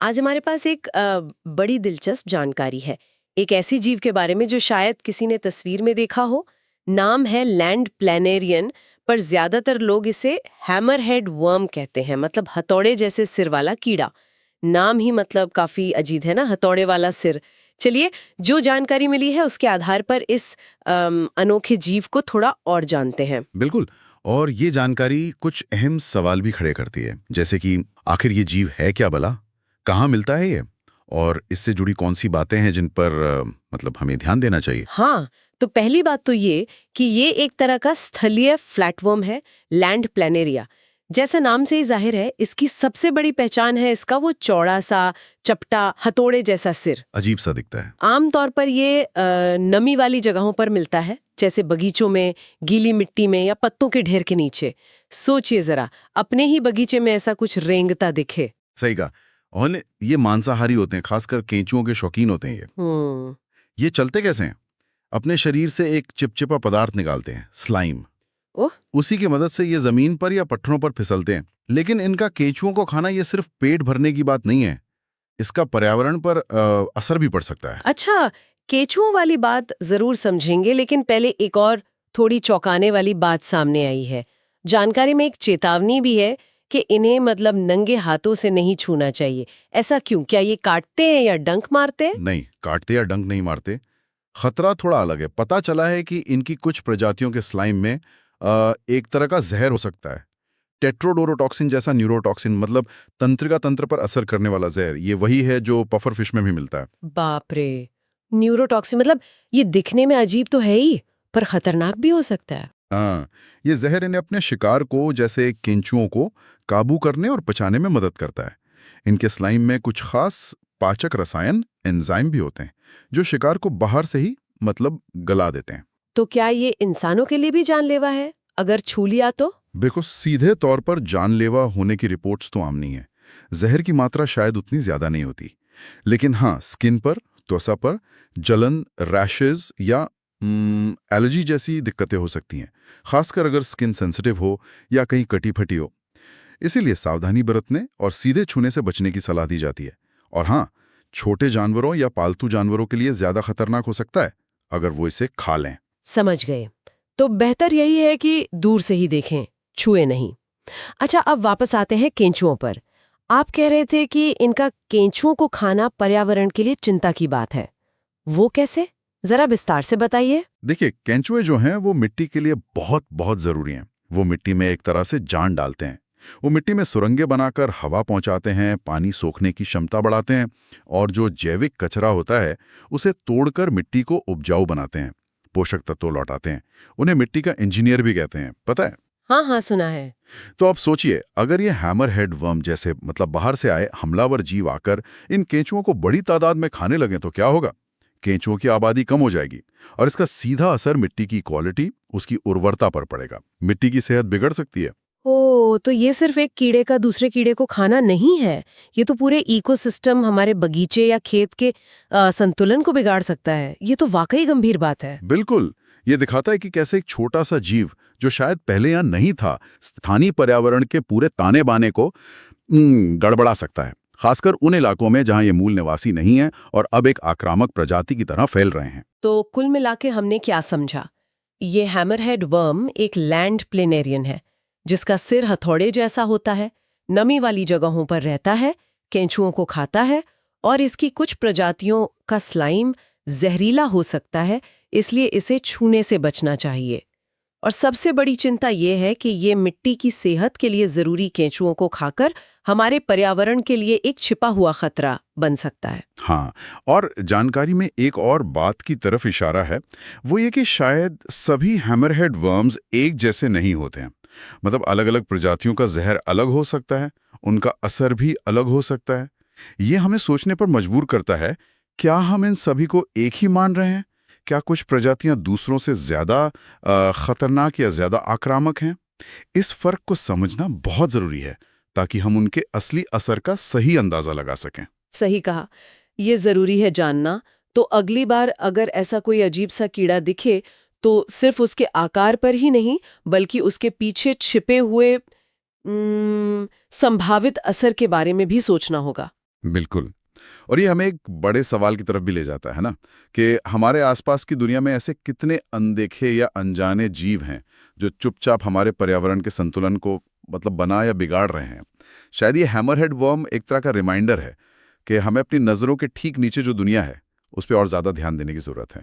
आज हमारे पास एक बड़ी दिलचस्प जानकारी है। एक ऐसी जीव के बारे में जो शायद किसी ने तस्वीर में देखा हो। नाम है लैंड प्लैनेरियन, पर ज्यादातर लोग इसे हैमरहेड वर्म कहते हैं, मतलब हथौड़े जैसे सिर वाला कीड़ा। नाम ही मतलब काफी अजीब है ना, हथौड़े वाला सिर। चलिए, जो जानकारी मिली है उसके आधार पर इस अनोखे जीव को थोड़ा और जानते हैं। बिल्कुल। और ये जानकारी कुछ अहम सवाल भी खड़े करती है, जैसे कि आखिर ये जीव है क्या भला, कहाँ मिलता है ये, और इससे जुड़ी कौन सी बातें हैं जिन पर मतलब हमें ध्यान देना चाहिए। हाँ, तो पहली बात तो ये कि ये एक तरह का स्थलीय फ्लैटवर्म है, लैंड प्लैनेरिया। जैसा नाम से ही जाहिर है, इसकी सबसे बड़ी पहचान है इसका वो चौड़ा सा, चपटा, हथौड़े जैसा सिर। अजीब सा दिखता है। आमतौर पर ये नमी वाली जगहों पर मिलता है, जैसे बगीचों में, गीली मिट्टी में या पत्तों के ढेर के नीचे। सोचिए जरा, अपने ही बगीचे में ऐसा कुछ रेंगता दिखे। सही कहा। और ये मांसाहारी होते हैं, खासकर केंचुओं के शौकीन होते हैं ये चलते कैसे हैं? अपने शरीर से एक चिपचिपा पदार्थ निकालते हैं, स्लाइम। ओह, उसी की मदद से ये जमीन पर या पत्थरों पर फिसलते हैं। लेकिन इनका केंचुओं को खाना ये सिर्फ पेट भरने की बात नहीं है, इसका पर्यावरण पर असर भी पड़ सकता है। अच्छा, केचुओं वाली बात जरूर समझेंगे, लेकिन पहले एक और थोड़ी चौंकाने वाली बात सामने आई है। जानकारी में एक चेतावनी भी है कि इन्हें मतलब नंगे हाथों से नहीं छूना चाहिए। ऐसा क्यों? क्या ये काटते हैं या डंक मारते हैं? नहीं, काटते या डंक नहीं मारते। खतरा थोड़ा अलग है। पता चला है कि इनकी कुछ प्रजातियों के स्लाइम में एक तरह का जहर हो सकता है, टेट्रोडोरोटॉक्सिन जैसा न्यूरोटॉक्सिन, मतलब तंत्रिका तंत्र पर असर करने वाला जहर। ये वही है जो पफर फिश में भी मिलता है। बाप रे, न्यूरोटॉक्सिन मतलब ये दिखने में अजीब तो है ही, पर खतरनाक भी हो सकता है। हाँ, ये जहर इन्हें अपने शिकार को, जैसे केंचुओं को, काबू करने और पचाने में मदद करता है। इनके स्लाइम में कुछ खास पाचक रसायन, एंजाइम भी होते हैं, जो शिकार को बाहर से ही मतलब गला देते हैं। तो क्या ये इंसानों के लिए भी जानलेवा है अगर छू लिया तो? देखो, सीधे तौर पर जानलेवा होने की रिपोर्ट्स तो आम नहीं है। जहर की मात्रा शायद उतनी ज्यादा नहीं होती, लेकिन हाँ, स्किन पर, त्वचा पर जलन, रैशेज या एलर्जी जैसी दिक्कतें हो सकती हैं, खासकर अगर स्किन सेंसिटिव हो या कहीं कटी फटी हो। इसीलिए सावधानी बरतने और सीधे छूने से बचने की सलाह दी जाती है। और हाँ, छोटे जानवरों या पालतू जानवरों के लिए ज्यादा खतरनाक हो सकता है अगर वो इसे खा लें। समझ गए। तो बेहतर यही है कि दूर से ही देखें, छुए नहीं। अच्छा, अब वापस आते हैं केंचुओं पर। आप कह रहे थे कि इनका केंचुओं को खाना पर्यावरण के लिए चिंता की बात है। वो कैसे? जरा विस्तार से बताइए। देखिए, केंचुए जो हैं वो मिट्टी के लिए बहुत बहुत जरूरी हैं। वो मिट्टी में एक तरह से जान डालते हैं। वो मिट्टी में सुरंगें बनाकर हवा पहुंचाते हैं, पानी सोखने की क्षमता बढ़ाते हैं, और जो जैविक कचरा होता है उसे तोड़कर मिट्टी को उपजाऊ बनाते हैं, पोषक तत्व लौटाते हैं। उन्हें मिट्टी का इंजीनियर भी कहते हैं, पता है? हाँ हाँ, सुना है। तो आप सोचिए, अगर ये हैमरहेड वर्म जैसे मतलब बाहर से आए हमलावर जीव आकर इन केंचुओं को बड़ी तादाद में खाने लगे तो क्या होगा? केंचुओं की आबादी कम हो जाएगी, और इसका सीधा असर मिट्टी की क्वालिटी, उसकी उर्वरता पर पड़ेगा। मिट्टी की सेहत बिगड़ सकती है। ओ, तो ये सिर्फ एक कीड़े का दूसरे कीड़े को खाना नहीं है, ये तो पूरे इकोसिस्टम, हमारे बगीचे या खेत के संतुलन को बिगाड़ सकता है। ये तो वाकई गंभीर बात है। बिल्कुल। ये दिखाता है कि कैसे एक छोटा सा जीव जो शायद पहले यहाँ नहीं था, स्थानीय पर्यावरण के पूरे ताने बाने को गड़बड़ा सकता है, खासकर उन इलाकों में जहां ये मूल निवासी नहीं है और अब एक आक्रामक प्रजाति की तरह फैल रहे हैं। तो कुल मिला के हमने क्या समझा? ये हैमरहेड वर्म एक लैंड प्लेनेरियन है, जिसका सिर हथौड़े जैसा होता है, नमी वाली जगहों पर रहता है, केंचुओं को खाता है, और इसकी कुछ प्रजातियों का स्लाइम जहरीला हो सकता है, इसलिए इसे छूने से बचना चाहिए। और सबसे बड़ी चिंता ये है कि ये मिट्टी की सेहत के लिए जरूरी केंचुओं को खाकर हमारे पर्यावरण के लिए एक छिपा हुआ खतरा बन सकता है। हाँ, और जानकारी में एक और बात की तरफ इशारा है, वो ये कि शायद सभी हैमरहेड वर्म्स एक जैसे नहीं होते हैं। मतलब अलग अलग प्रजातियों का जहर अलग हो सकता है, उनका असर भी अलग हो सकता है। ये हमें सोचने पर मजबूर करता है, क्या हम इन सभी को एक ही मान रहे हैं? क्या कुछ प्रजातियां दूसरों से ज्यादा खतरनाक या ज्यादा आक्रामक हैं? इस फर्क को समझना बहुत जरूरी है, ताकि हम उनके असली असर का सही अंदाजा लगा सकें। सही कहा, ये जरूरी है जानना। तो अगली बार अगर ऐसा कोई अजीब सा कीड़ा दिखे, तो सिर्फ उसके आकार पर ही नहीं, बल्कि उसके पीछे छिपे हुए संभावित असर के बारे में भी सोचना होगा। बिल्कुल। और ये हमें एक बड़े सवाल की तरफ भी ले जाता है ना, कि हमारे आसपास की दुनिया में ऐसे कितने अनदेखे या अनजाने जीव हैं जो चुपचाप हमारे पर्यावरण के संतुलन को मतलब बना या बिगाड़ रहे हैं। शायद ये हैमरहेड वर्म एक तरह का रिमाइंडर है कि हमें अपनी नज़रों के ठीक नीचे जो दुनिया है उस पर और ज़्यादा ध्यान देने की ज़रूरत है।